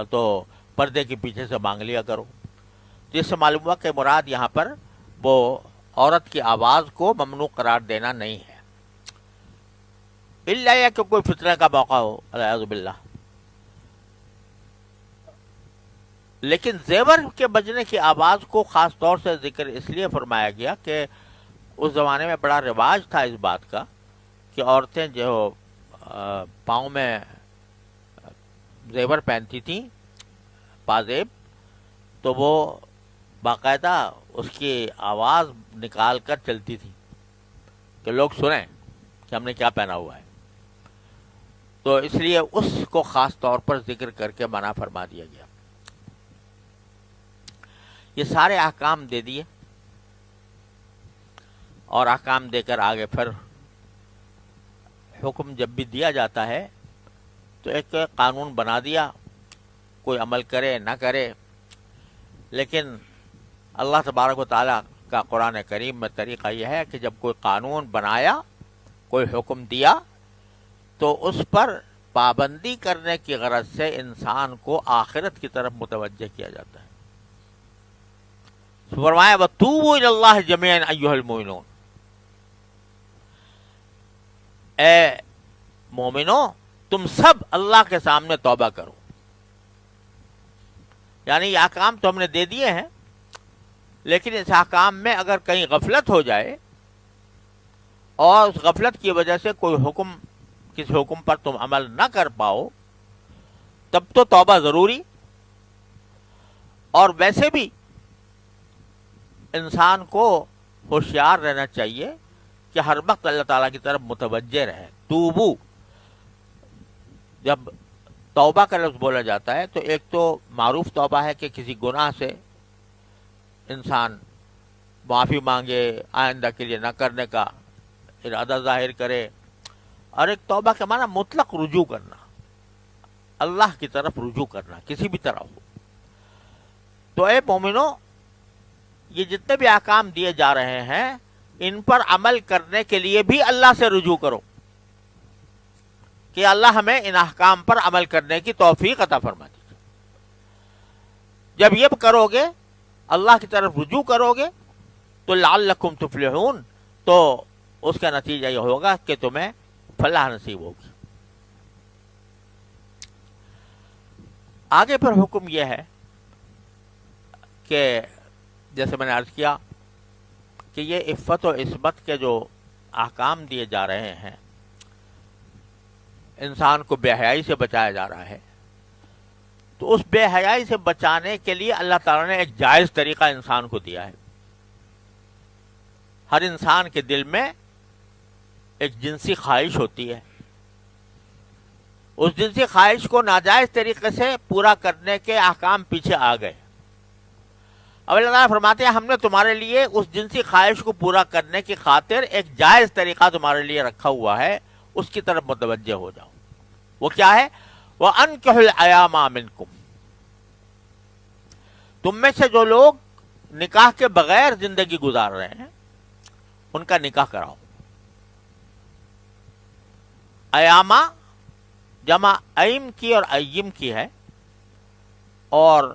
تو پردے کے پیچھے سے مانگ لیا کرو. جس سے معلوم ہوا کہ مراد یہاں پر وہ عورت کی آواز کو ممنوع قرار دینا نہیں ہے، الا یہ کہ کوئی فتنہ کا موقع ہو الیاذ باللہ. لیکن زیور کے بجنے کی آواز کو خاص طور سے ذکر اس لیے فرمایا گیا کہ اس زمانے میں بڑا رواج تھا اس بات کا کہ عورتیں جو پاؤں میں زیور پہنتی تھیں، پازیب، تو وہ باقاعدہ اس کی آواز نکال کر چلتی تھی کہ لوگ سنیں کہ ہم نے کیا پہنا ہوا ہے. تو اس لیے اس کو خاص طور پر ذکر کر کے منع فرما دیا گیا. یہ سارے احکام دے دیے اور احکام دے کر آگے پھر حکم جب بھی دیا جاتا ہے تو ایک قانون بنا دیا، کوئی عمل کرے نہ کرے. لیکن اللہ تبارک و تعالیٰ کا قرآن کریم میں طریقہ یہ ہے کہ جب کوئی قانون بنایا، کوئی حکم دیا، تو اس پر پابندی کرنے کی غرض سے انسان کو آخرت کی طرف متوجہ کیا جاتا ہے. فرمایا وَتُوبُوا إِلَى اللَّهِ جَمِيعًا أَيُّهَا الْمُؤْمِنُونَ، اے مومنو تم سب اللہ کے سامنے توبہ کرو. یعنی یہ احکام تو ہم نے دے دیے ہیں، لیکن اس احکام میں اگر کہیں غفلت ہو جائے اور اس غفلت کی وجہ سے کوئی حکم، کسی حکم پر تم عمل نہ کر پاؤ، تب تو توبہ ضروری. اور ویسے بھی انسان کو ہوشیار رہنا چاہیے کہ ہر وقت اللہ تعالیٰ کی طرف متوجہ رہے. توبو، جب توبہ کا لفظ بولا جاتا ہے تو ایک تو معروف توبہ ہے کہ کسی گناہ سے انسان معافی مانگے، آئندہ کے لیے نہ کرنے کا ارادہ ظاہر کرے. اور ایک توبہ کا معنی مطلق رجوع کرنا، اللہ کی طرف رجوع کرنا کسی بھی طرح ہو. تو اے مومنو، یہ جتنے بھی احکام دیے جا رہے ہیں ان پر عمل کرنے کے لیے بھی اللہ سے رجوع کرو کہ اللہ ہمیں ان احکام پر عمل کرنے کی توفیق عطا فرما دیجیے. جب یہ کرو گے، اللہ کی طرف رجوع کرو گے، تو لعلکم تفلحون، تو اس کا نتیجہ یہ ہوگا کہ تمہیں فلاح نصیب ہوگی. آگے پھر حکم یہ ہے کہ جیسے میں نے عرض کیا کہ یہ عفت و عصمت کے جو احکام دیے جا رہے ہیں، انسان کو بے حیائی سے بچایا جا رہا ہے. تو اس بے حیائی سے بچانے کے لیے اللہ تعالیٰ نے ایک جائز طریقہ انسان کو دیا ہے. ہر انسان کے دل میں ایک جنسی خواہش ہوتی ہے. اس جنسی خواہش کو ناجائز طریقے سے پورا کرنے کے احکام پیچھے آ گئے. اب اللہ تعالیٰ فرماتے ہیں ہم نے تمہارے لیے اس جنسی خواہش کو پورا کرنے کی خاطر ایک جائز طریقہ تمہارے لیے رکھا ہوا ہے، اس کی طرف متوجہ ہو جاؤ. وہ کیا ہے؟ وَأَنكِحُوا الْأَيَامَ مِنكُمْ، تم میں سے جو لوگ نکاح کے بغیر زندگی گزار رہے ہیں ان کا نکاح کراؤ. ایامہ جمع ایم کی اور ایم کی ہے، اور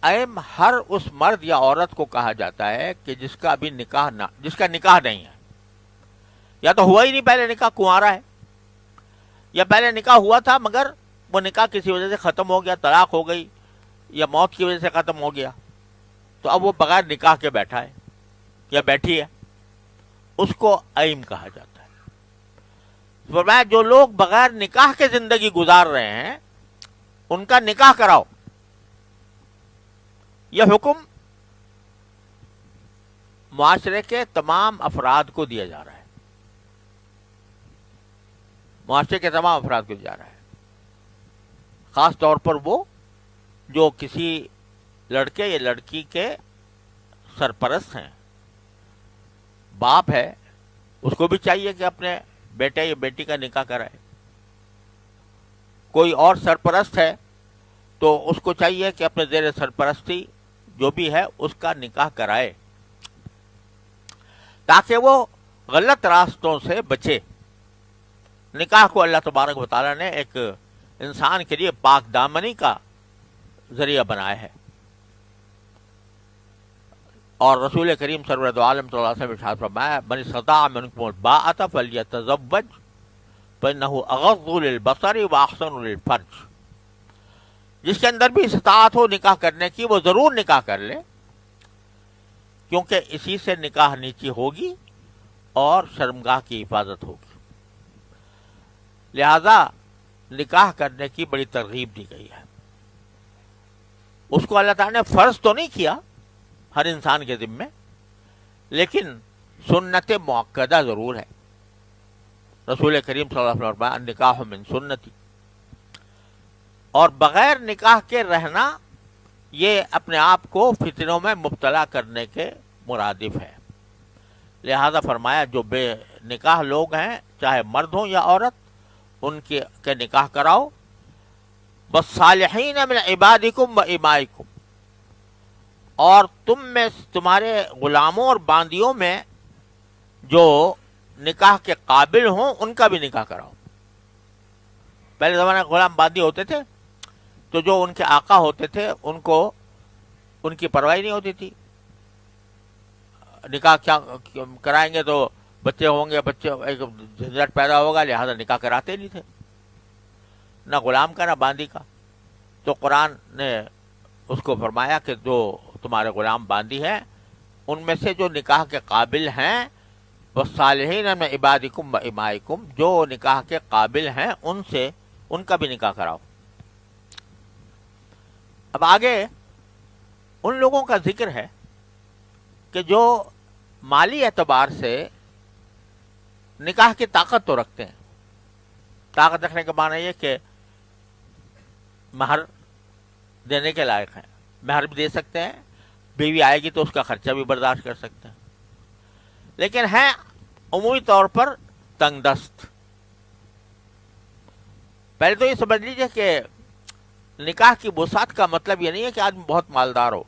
ایم ہر اس مرد یا عورت کو کہا جاتا ہے کہ جس کا ابھی نکاح نہ، جس کا نکاح نہیں ہے، یا تو ہوا ہی نہیں پہلے نکاح، کنوارا ہے، یا پہلے نکاح ہوا تھا مگر وہ نکاح کسی وجہ سے ختم ہو گیا، طلاق ہو گئی یا موت کی وجہ سے ختم ہو گیا، تو اب وہ بغیر نکاح کے بیٹھا ہے یا بیٹھی ہے، اس کو ایم کہا جاتا ہے. فرمایا جو لوگ بغیر نکاح کے زندگی گزار رہے ہیں ان کا نکاح کراؤ. یہ حکم معاشرے کے تمام افراد کو دیا جا رہا ہے، معاشرے کے تمام افراد کو دیا جا رہا ہے، خاص طور پر وہ جو کسی لڑکے یا لڑکی کے سرپرست ہیں. باپ ہے، اس کو بھی چاہیے کہ اپنے بیٹے یا بیٹی کا نکاح کرائے. کوئی اور سرپرست ہے تو اس کو چاہیے کہ اپنے زیر سرپرستی جو بھی ہے اس کا نکاح کرائے، تاکہ وہ غلط راستوں سے بچے. نکاح کو اللہ تبارک و تعالیٰ نے ایک انسان کے لیے پاک دامنی کا ذریعہ بنایا ہے. اور رسول کریم سرورت عالم صلی اللہ علیہ وسلم نے ارشاد فرمایا من استطاع منکم الباءۃ فلیتزوج فإنہ اغض للبصر واحسن للفرج. جس کے اندر بھی استطاعت ہو نکاح کرنے کی وہ ضرور نکاح کر لے، کیونکہ اسی سے نکاح نیچی ہوگی اور شرمگاہ کی حفاظت ہوگی. لہذا نکاح کرنے کی بڑی ترغیب دی گئی ہے. اس کو اللہ تعالیٰ نے فرض تو نہیں کیا ہر انسان کے ذمے، لیکن سنت مؤکدہ ضرور ہے. رسول کریم صلی اللہ علیہ وسلم نے فرمایا النکاح من سنتی. اور بغیر نکاح کے رہنا یہ اپنے آپ کو فتنوں میں مبتلا کرنے کے مرادف ہے. لہذا فرمایا جو بے نکاح لوگ ہیں چاہے مرد ہوں یا عورت ان کے نکاح کراؤ. والصالحین من عبادکم و امائکم. اور تم میں تمہارے غلاموں اور باندیوں میں جو نکاح کے قابل ہوں ان کا بھی نکاح کراؤ. پہلے زمانے میں غلام باندی ہوتے تھے تو جو ان کے آقا ہوتے تھے ان کو ان کی پرواہ نہیں ہوتی تھی. نکاح کیا کرائیں گے تو بچے ہوں گے، بچے ایک جھنجھٹ پیدا ہوگا، لہذا نکاح کراتے نہیں تھے، نہ غلام کا نہ باندی کا. تو قرآن نے اس کو فرمایا کہ جو تمہارے غلام باندی ہیں ان میں سے جو نکاح کے قابل ہیں والصالحین من عبادکم و امائکم، جو نکاح کے قابل ہیں ان سے ان کا بھی نکاح کراؤ. اب آگے ان لوگوں کا ذکر ہے کہ جو مالی اعتبار سے نکاح کی طاقت تو رکھتے ہیں. طاقت رکھنے کا معنی یہ کہ مہر دینے کے لائق ہیں، مہر بھی دے سکتے ہیں، بیوی آئے گی تو اس کا خرچہ بھی برداشت کر سکتے ہیں، لیکن ہیں عمومی طور پر تنگ دست. پہلے تو یہ سمجھ لیجیے کہ نکاح کی وسعت کا مطلب یہ نہیں ہے کہ آدمی بہت مالدار ہو.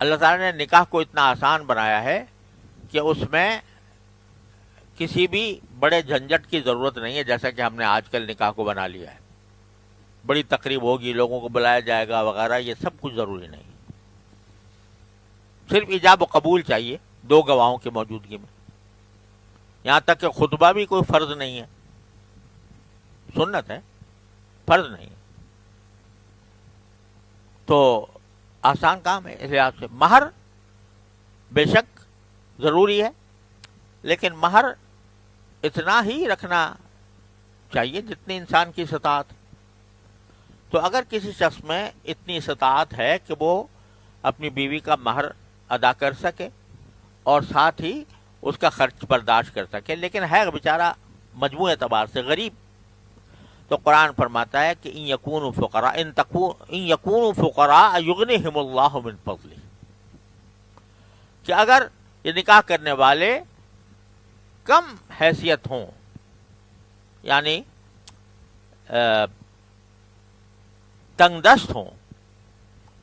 اللہ تعالیٰ نے نکاح کو اتنا آسان بنایا ہے کہ اس میں کسی بھی بڑے جھنجٹ کی ضرورت نہیں ہے، جیسا کہ ہم نے آج کل نکاح کو بنا لیا ہے. بڑی تقریب ہوگی، لوگوں کو بلایا جائے گا وغیرہ، یہ سب کچھ ضروری نہیں. صرف ایجاب و قبول چاہیے دو گواہوں کی موجودگی میں. یہاں تک کہ خطبہ بھی کوئی فرض نہیں ہے، سنت ہے، فرض نہیں ہے. تو آسان کام ہے. اس لحاظ سے مہر بے شک ضروری ہے، لیکن مہر اتنا ہی رکھنا چاہیے جتنی انسان کی استطاعت. تو اگر کسی شخص میں اتنی استطاعت ہے کہ وہ اپنی بیوی کا مہر ادا کر سکے اور ساتھ ہی اس کا خرچ برداشت کر سکے، لیکن ہے بیچارہ مجموعی اعتبار سے غریب، تو قرآن فرماتا ہے کہ ان یکونوا فقراء یغنیہم اللہ من فضلہ، کہ اگر یہ نکاح کرنے والے کم حیثیت ہوں، یعنی تنگ دست ہوں.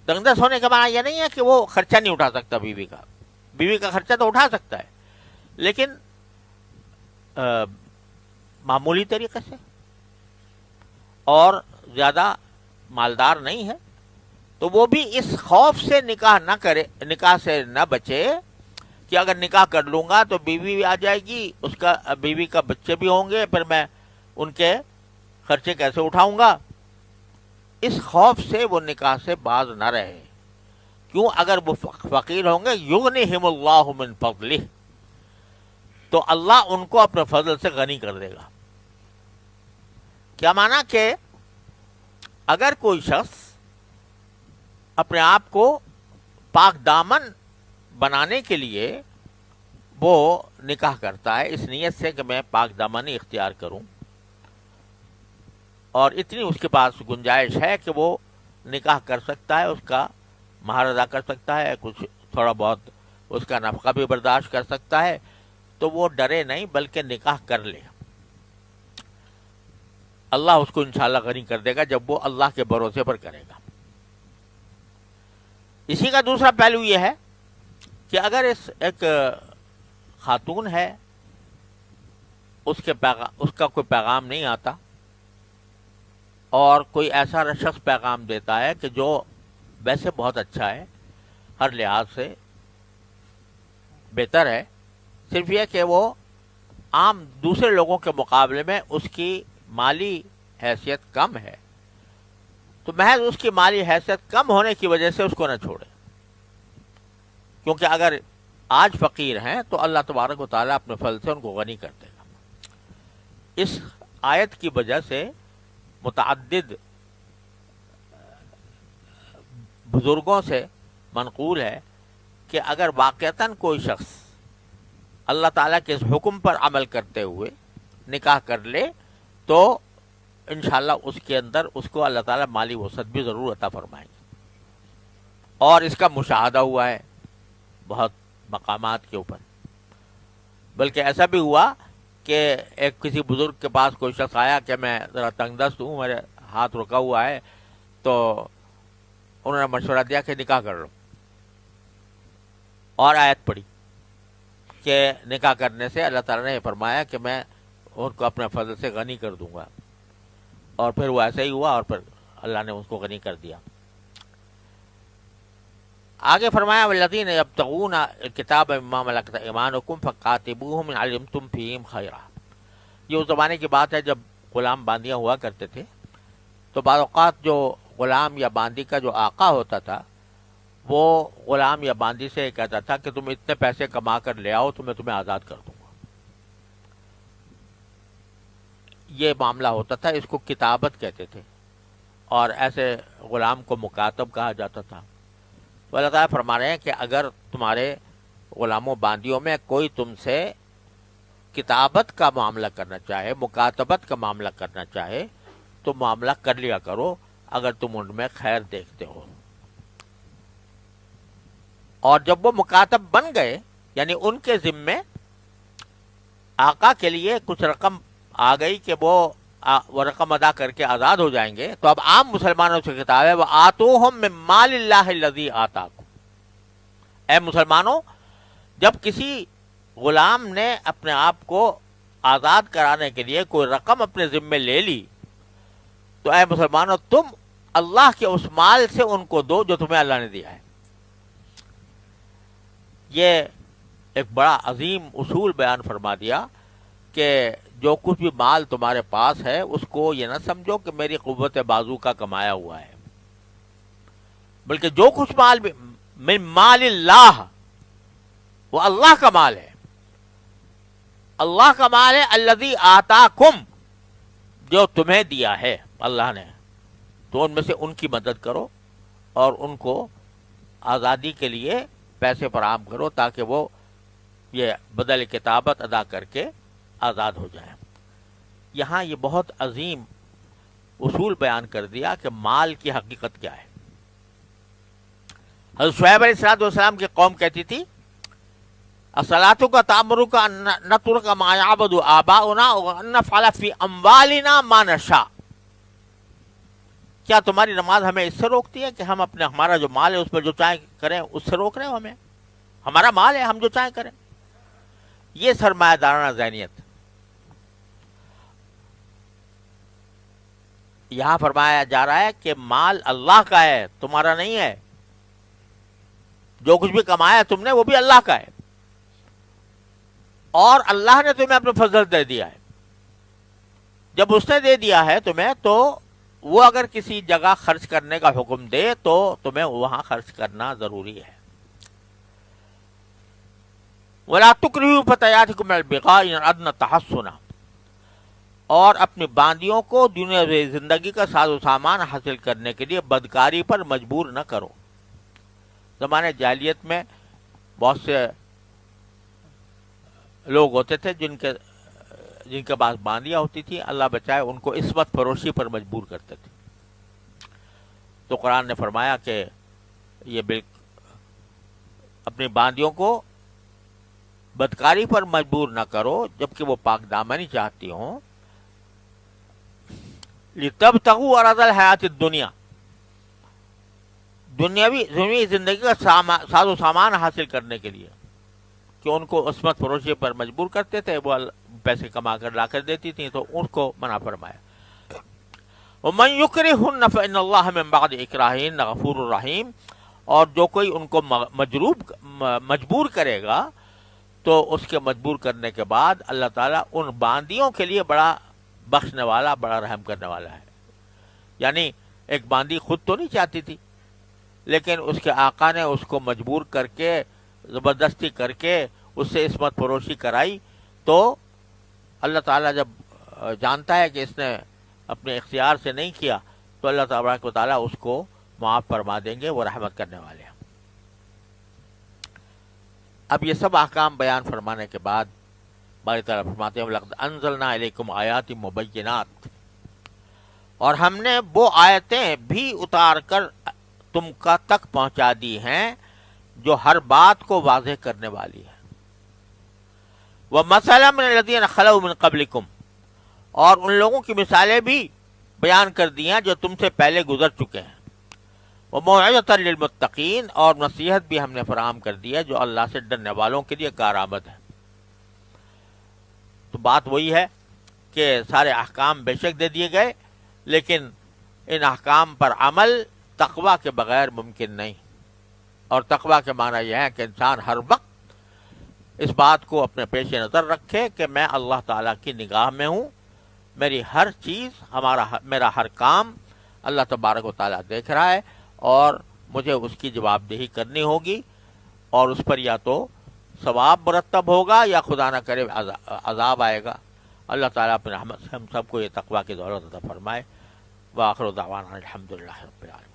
تنگ دست ہونے کا معنی یہ نہیں ہے کہ وہ خرچہ نہیں اٹھا سکتا بیوی کا. بیوی کا خرچہ تو اٹھا سکتا ہے، لیکن معمولی طریقے سے، اور زیادہ مالدار نہیں ہے. تو وہ بھی اس خوف سے نکاح نہ کرے، نکاح سے نہ بچے کہ اگر نکاح کر لوں گا تو بیوی بھی آ جائے گی، اس کا بیوی کا بچے بھی ہوں گے، پھر میں ان کے خرچے کیسے اٹھاؤں گا. اس خوف سے وہ نکاح سے باز نہ رہے. کیوں؟ اگر وہ فقیر ہوں گے یغنیہم اللہ من فضلہ، تو اللہ ان کو اپنے فضل سے غنی کر دے گا. کیا معنی کہ اگر کوئی شخص اپنے آپ کو پاک دامن بنانے کے لیے وہ نکاح کرتا ہے اس نیت سے کہ میں پاک دامنی اختیار کروں، اور اتنی اس کے پاس گنجائش ہے کہ وہ نکاح کر سکتا ہے، اس کا مہر ادا کر سکتا ہے، کچھ تھوڑا بہت اس کا نفقہ بھی برداشت کر سکتا ہے، تو وہ ڈرے نہیں بلکہ نکاح کر لے. اللہ اس کو انشاءاللہ غنی کر دے گا جب وہ اللہ کے بھروسے پر کرے گا. اسی کا دوسرا پہلو یہ ہے کہ اگر اس ایک خاتون ہے اس کا کوئی پیغام نہیں آتا، اور کوئی ایسا شخص پیغام دیتا ہے کہ جو ویسے بہت اچھا ہے، ہر لحاظ سے بہتر ہے، صرف یہ کہ وہ عام دوسرے لوگوں کے مقابلے میں اس کی مالی حیثیت کم ہے، تو محض اس کی مالی حیثیت کم ہونے کی وجہ سے اس کو نہ چھوڑے، کیونکہ اگر آج فقیر ہیں تو اللہ تبارک و تعالیٰ اپنے فضل سے ان کو غنی کر دے گا۔ اس آیت کی وجہ سے متعدد بزرگوں سے منقول ہے کہ اگر واقعتاً کوئی شخص اللہ تعالیٰ کے اس حکم پر عمل کرتے ہوئے نکاح کر لے تو انشاءاللہ اس کے اندر اس کو اللہ تعالیٰ مالی وسعت بھی ضرور عطا فرمائیں گے، اور اس کا مشاہدہ ہوا ہے بہت مقامات کے اوپر۔ بلکہ ایسا بھی ہوا کہ ایک کسی بزرگ کے پاس کوئی شخص آیا کہ میں ذرا تنگ دست ہوں، میرے ہاتھ رکا ہوا ہے، تو انہوں نے مشورہ دیا کہ نکاح کر لو، اور آیت پڑھی کہ نکاح کرنے سے اللہ تعالیٰ نے فرمایا کہ میں ان کو اپنے فضل سے غنی کر دوں گا، اور پھر وہ ایسا ہی ہوا، اور پھر اللہ نے اس کو غنی کر دیا۔ آگے فرمایا والذین یبتغون الکتاب مما ملکت ایمانکم فقاتبوہم ان علمتم فیہم خیرا۔ یہ اس زمانے کی بات ہے جب غلام باندیاں ہوا کرتے تھے، تو بعض اوقات جو غلام یا باندی کا جو آقا ہوتا تھا وہ غلام یا باندی سے کہتا تھا کہ تم اتنے پیسے کما کر لے آؤ تو میں تمہیں آزاد کر دوں گا۔ یہ معاملہ ہوتا تھا، اس کو کتابت کہتے تھے، اور ایسے غلام کو مکاتب کہا جاتا تھا۔ تو اللہ تعالیٰ فرما رہے ہیں کہ اگر تمہارے غلاموں باندیوں میں کوئی تم سے کتابت کا معاملہ کرنا چاہے، مکاتبت کا معاملہ کرنا چاہے، تو معاملہ کر لیا کرو اگر تم ان میں خیر دیکھتے ہو۔ اور جب وہ مکاتب بن گئے، یعنی ان کے ذمے آقا کے لیے کچھ رقم آ گئی کہ وہ رقم ادا کر کے آزاد ہو جائیں گے، تو اب عام مسلمانوں سے خطاب ہے وَآتُوهُم مِّن مَّالِ اللَّهِ الَّذِي آتَاكُمْ۔ اے مسلمانوں، جب کسی غلام نے اپنے آپ کو آزاد کرانے کے لیے کوئی رقم اپنے ذمے لے لی، تو اے مسلمانوں تم اللہ کے اس مال سے ان کو دو جو تمہیں اللہ نے دیا ہے۔ یہ ایک بڑا عظیم اصول بیان فرما دیا کہ جو کچھ بھی مال تمہارے پاس ہے اس کو یہ نہ سمجھو کہ میری قوت بازو کا کمایا ہوا ہے، بلکہ جو کچھ مال بھی من مال اللہ، وہ اللہ کا مال ہے، اللہ کا مال ہے الذی آتاکم، جو تمہیں دیا ہے اللہ نے، تو ان میں سے ان کی مدد کرو اور ان کو آزادی کے لیے پیسے فراہم کرو تاکہ وہ یہ بدل کتابت ادا کر کے آزاد ہو جائیں۔ یہاں یہ بہت عظیم اصول بیان کر دیا کہ مال کی حقیقت کیا ہے۔ حضرت شعیب علیہ السلام کی قوم کہتی تھی الصلاۃ کا تامر کا نترک ما یعبد آباؤنا وان نفعل فی اموالنا ما نشاء۔ کیا تمہاری نماز ہمیں اس سے روکتی ہے کہ ہم ہمارا جو مال ہے اس میں جو چاہیں کریں، اس سے روک رہے ہو ہمیں؟ ہمارا مال ہے، ہم جو چاہیں کریں۔ یہ سرمایہ دارانہ ذہنیت۔ یہاں فرمایا جا رہا ہے کہ مال اللہ کا ہے، تمہارا نہیں ہے، جو کچھ بھی کمایا تم نے وہ بھی اللہ کا ہے، اور اللہ نے تمہیں اپنے فضل دے دیا ہے۔ جب اس نے دے دیا ہے تمہیں، تو وہ اگر کسی جگہ خرچ کرنے کا حکم دے تو تمہیں وہاں خرچ کرنا ضروری ہے۔ وَلَا تُكْرِهُوا فَتَيَاتِكُمْ عَلَى الْبِغَاءِ إِنْ أَرَدْنَا تَحَصُّنًا، اور اپنی باندیوں کو دنیاوی زندگی کا ساز و سامان حاصل کرنے کے لیے بدکاری پر مجبور نہ کرو۔ زمانے جاہلیت میں بہت سے لوگ ہوتے تھے جن کے پاس باندیاں ہوتی تھی، اللہ بچائے ان کو عصمت فروشی پر مجبور کرتے تھے۔ تو قرآن نے فرمایا کہ یہ اپنی باندیوں کو بدکاری پر مجبور نہ کرو جبکہ وہ پاک دامنی چاہتی ہوں، لِتَبْتَغُوا عَرَضَ الْحَيَاةِ الدُّنْيَا، دنیاوی زندگی کا ساز و سامان حاصل کرنے کے لیے، کہ ان کو عصمت فروشی پر مجبور کرتے تھے، وہ پیسے کما کر لا کر دیتی تھیں، تو ان کو منع فرمایا۔ وَمَن يُكْرِهُنَّ فَإِنَّ اللَّهَ مِن بَعْدِ إِكْرَاهِهِنَّ غَفُورٌ رَحِيمٌ، اور جو کوئی ان کو مجبور کرے گا تو اس کے مجبور کرنے کے بعد اللہ تعالیٰ ان باندیوں کے لیے بڑا بخشنے والا، بڑا رحم کرنے والا ہے۔ یعنی ایک باندی خود تو نہیں چاہتی تھی، لیکن اس کے آقا نے اس کو مجبور کر کے، زبردستی کر کے اس سے عصمت فروشی کرائی، تو اللہ تعالیٰ جب جانتا ہے کہ اس نے اپنے اختیار سے نہیں کیا، تو اللہ تبارک و تعالیٰ اس کو معاف فرما دیں گے، وہ رحمت کرنے والے ہیں۔ اب یہ سب احکام بیان فرمانے کے بعد باری تعالیٰ فرماتے ہیں لقد انزلنا الیکم آیات مبینات، اور ہم نے وہ آیتیں بھی اتار کر تم کا تک پہنچا دی ہیں جو ہر بات کو واضح کرنے والی ہے۔ وَمَثَلًا مِنَ الَّذِينَ خَلَوْا مِن قَبْلِكُمْ، اور ان لوگوں کی مثالیں بھی بیان کر دی ہیں جو تم سے پہلے گزر چکے ہیں۔ وَمَوْعِظَةً لِّلْمُتَّقِينَ، اور نصیحت بھی ہم نے فراہم کر دی ہے جو اللہ سے ڈرنے والوں کے لیے کارآمد ہے۔ تو بات وہی ہے کہ سارے احکام بے شک دے دیے گئے، لیکن ان احکام پر عمل تقویٰ کے بغیر ممکن نہیں، اور تقویٰ کے معنی یہ ہے کہ انسان ہر وقت اس بات کو اپنے پیش نظر رکھے کہ میں اللہ تعالیٰ کی نگاہ میں ہوں، میری ہر چیز، میرا ہر کام اللہ تبارک و تعالیٰ دیکھ رہا ہے، اور مجھے اس کی جواب دہی کرنی ہوگی، اور اس پر یا تو ثواب مرتب ہوگا یا خدا نہ کرے عذاب آئے گا۔ اللہ تعالیٰ اپنے رحمت سے ہم سب کو یہ تقویٰ کی دولت عطا فرمائے۔ وآخر دعوانا الحمدللہ رب العالمین۔